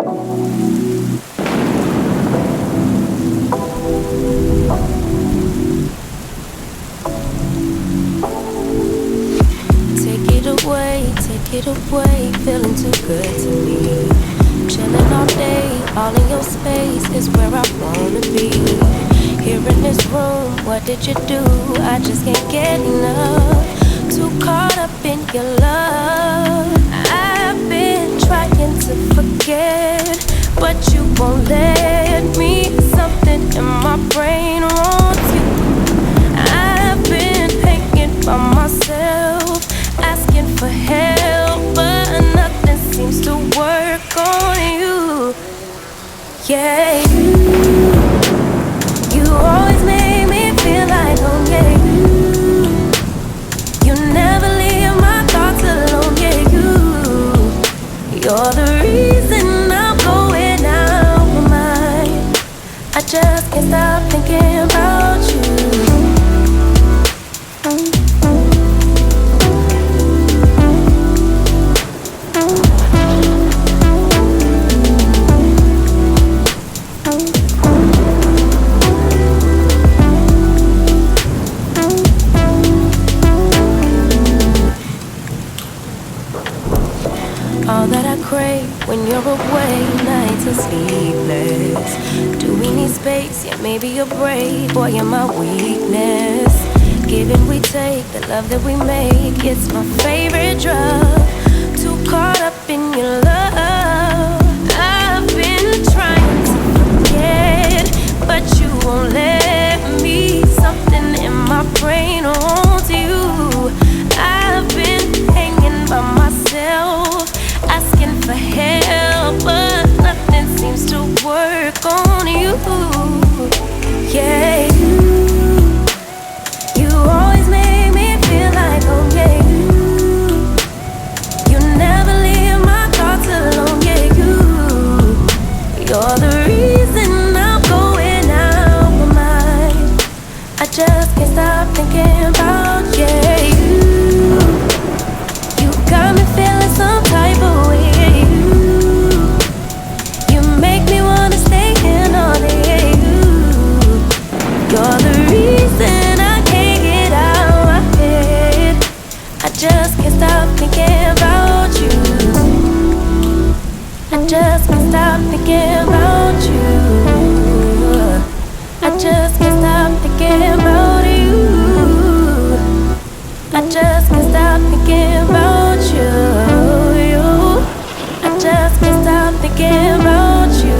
Take it away, feeling too good to me. Chilling all day, all in your space is where I wanna be. Here in this room, what did you do? I just can't get enough. Too caught up in your love. I've been trying to forget, but you won't let me. Something in my brain wants you. I've been hanging by myself, asking for help, but nothing seems to work on you. Yeah, you always make me feel like home. Yeah, you never leave my thoughts alone. Yeah, you're the reason I'm going out of my mind. I just can't stop thinking about you. All that I crave when you're away, nights are sleepless. Do we need space? Yeah, maybe a break. Boy, you're my weakness. Give and we take, the love that we make, it's my favorite drug. Too caught up in your love. I've been trying to forget, but you won't let me. Something in my brain wants you. I've been hanging by myself, asking for help, but nothing seems to work on you. Yeah, you always make me feel like home. Yeah, you never leave my thoughts alone. Yeah, you're the reason I'm going out of my mind. I just can't stop thinking about you got me feeling some type of way. You make me wanna stay in all day. You're the reason I can't get out of my head. I just can't stop thinking about you. I just can't stop thinking about you. I just can't stop thinking about you. I just can't stop thinking about you. I just can't stop thinking about you.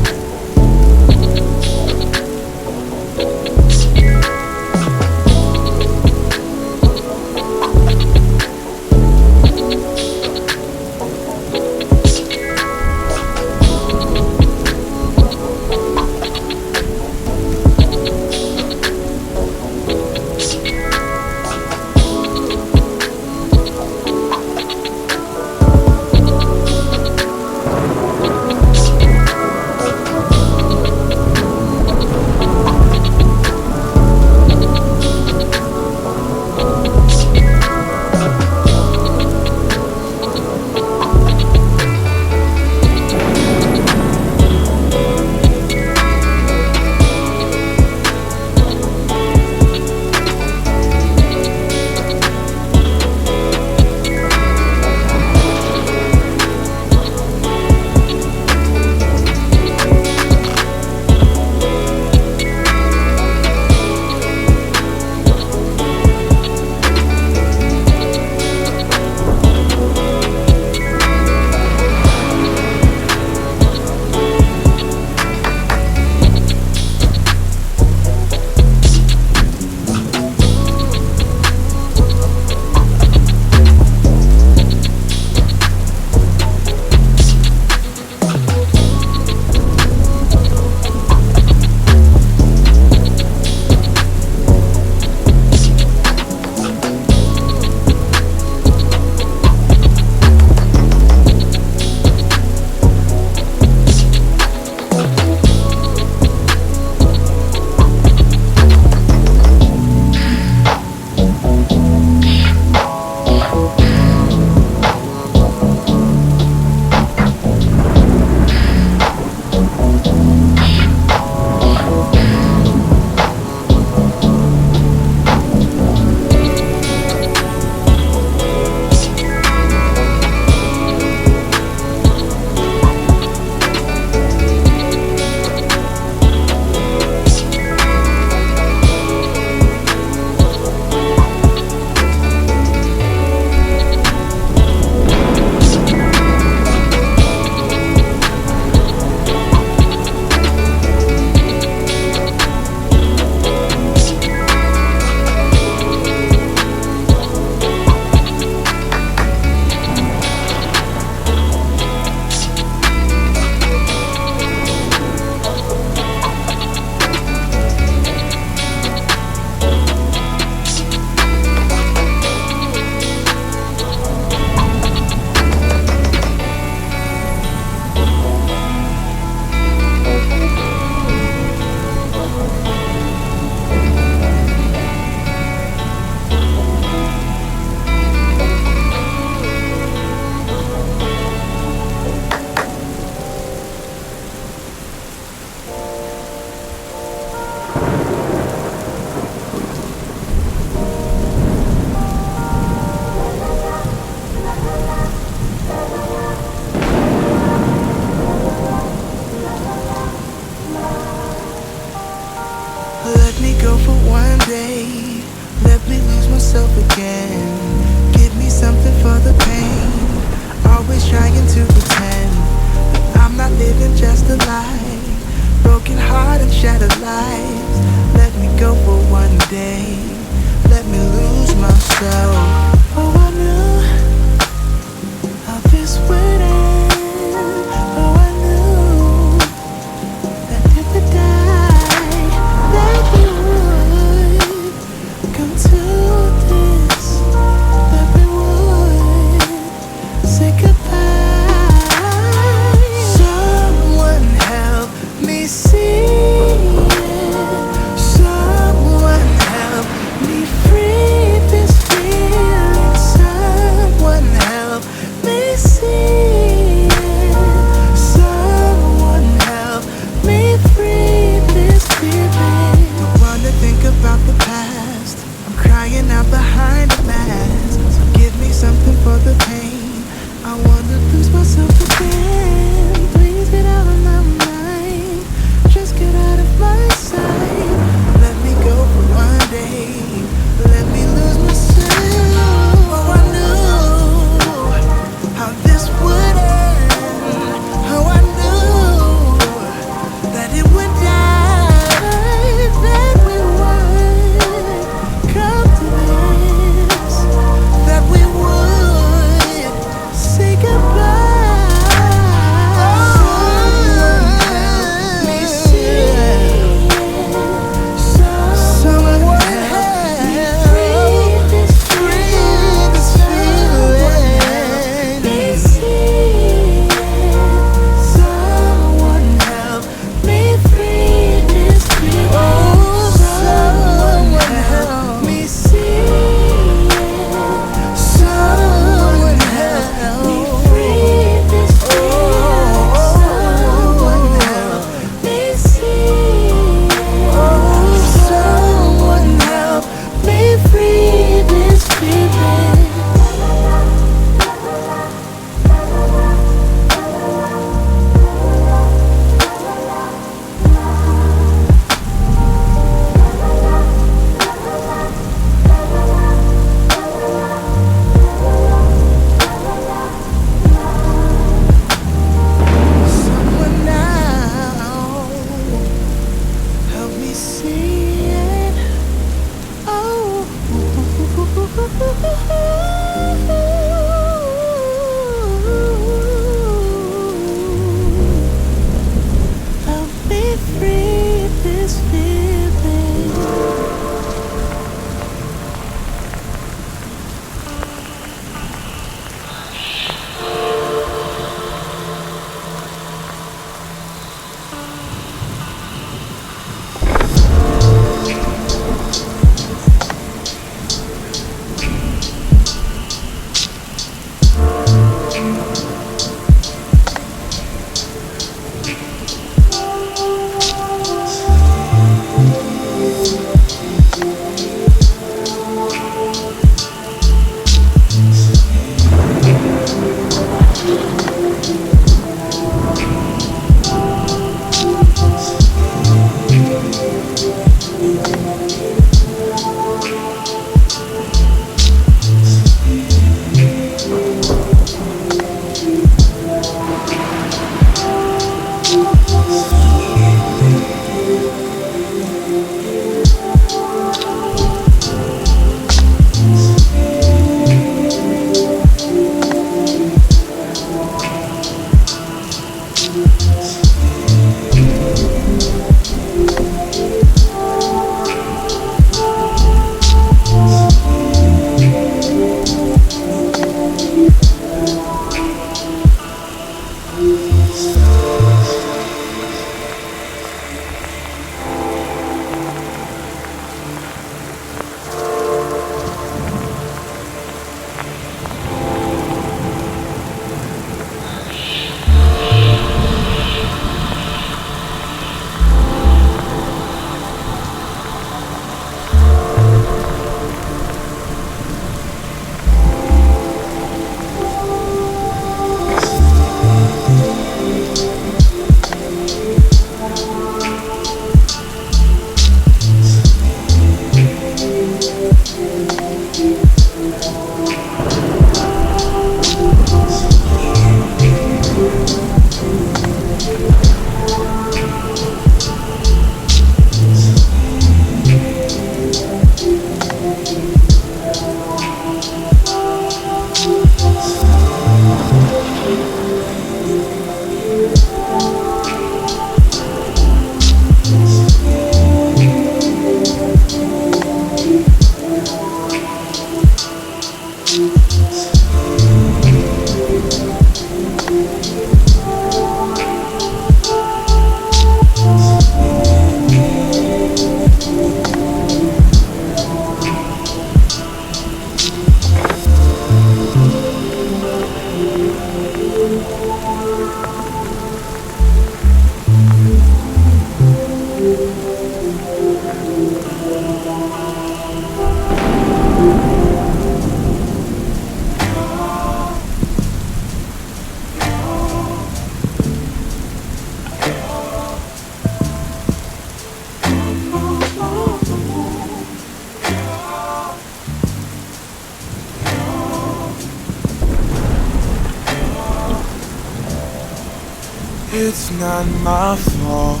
It's not my fault.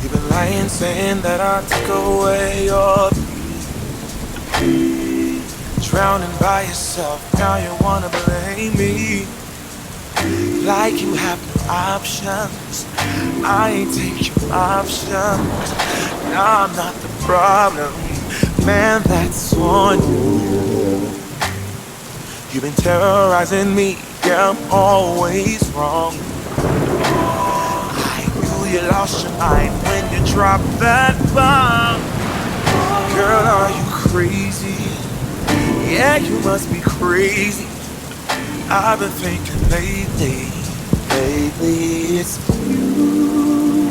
You've been lying, saying that I took away your peace. Drowning by yourself, now you wanna blame me. Like you have no options. I ain't take your options. Now I'm not the problem, man, that's on you. You've been terrorizing me, yeah, I'm always wrong. I knew you lost your mind when you dropped that bomb. Girl, are you crazy? Yeah, you must be crazy. I've been thinking lately it's you.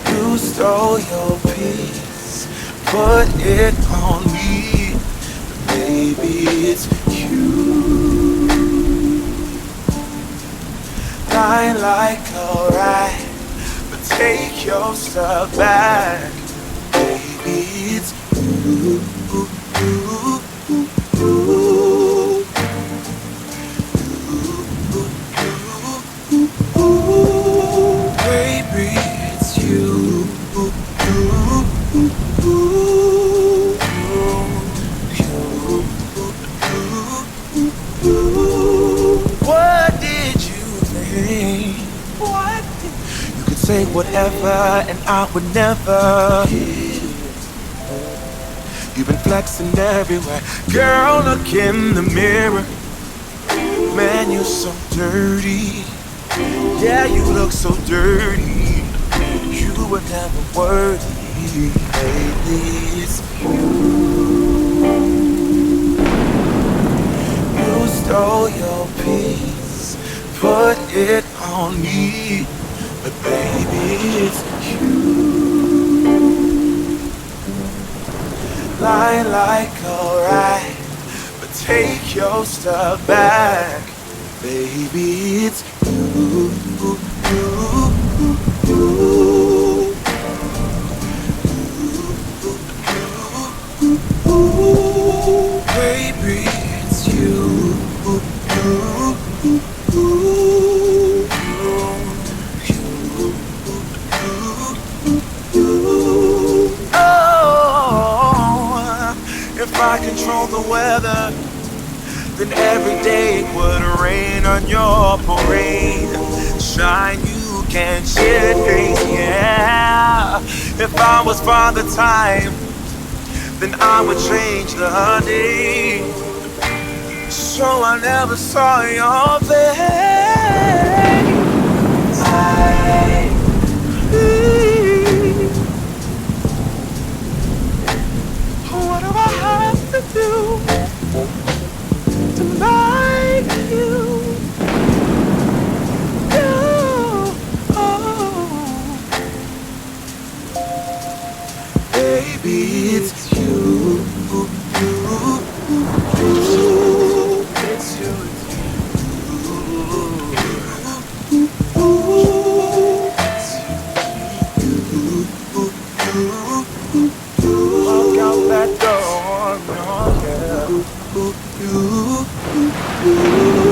You stole your peace, put it on me. Baby, it's you. Lying like a rat, but take your stuff back. Baby, it's you. Baby, it's you. What did you think? What? You could say whatever and I would never. You've been flexing everywhere. Girl, look in the mirror. Man, you're so dirty. Yeah, you look so dirty. You were never worthy. Lately, it's you. You stole your peace, put it on me. But baby, it's you. Lying like a rat, but take your stuff back. Baby, it's you. Baby, it's you. Oh, if I control the weather, then every day it would rain on your parade. Shine, you can't shed face, yeah. If I was Father Time, then I would change the day, so I never saw your face. What do I have to do to like you? Baby, it's you. It's you. Walk out that door, yeah.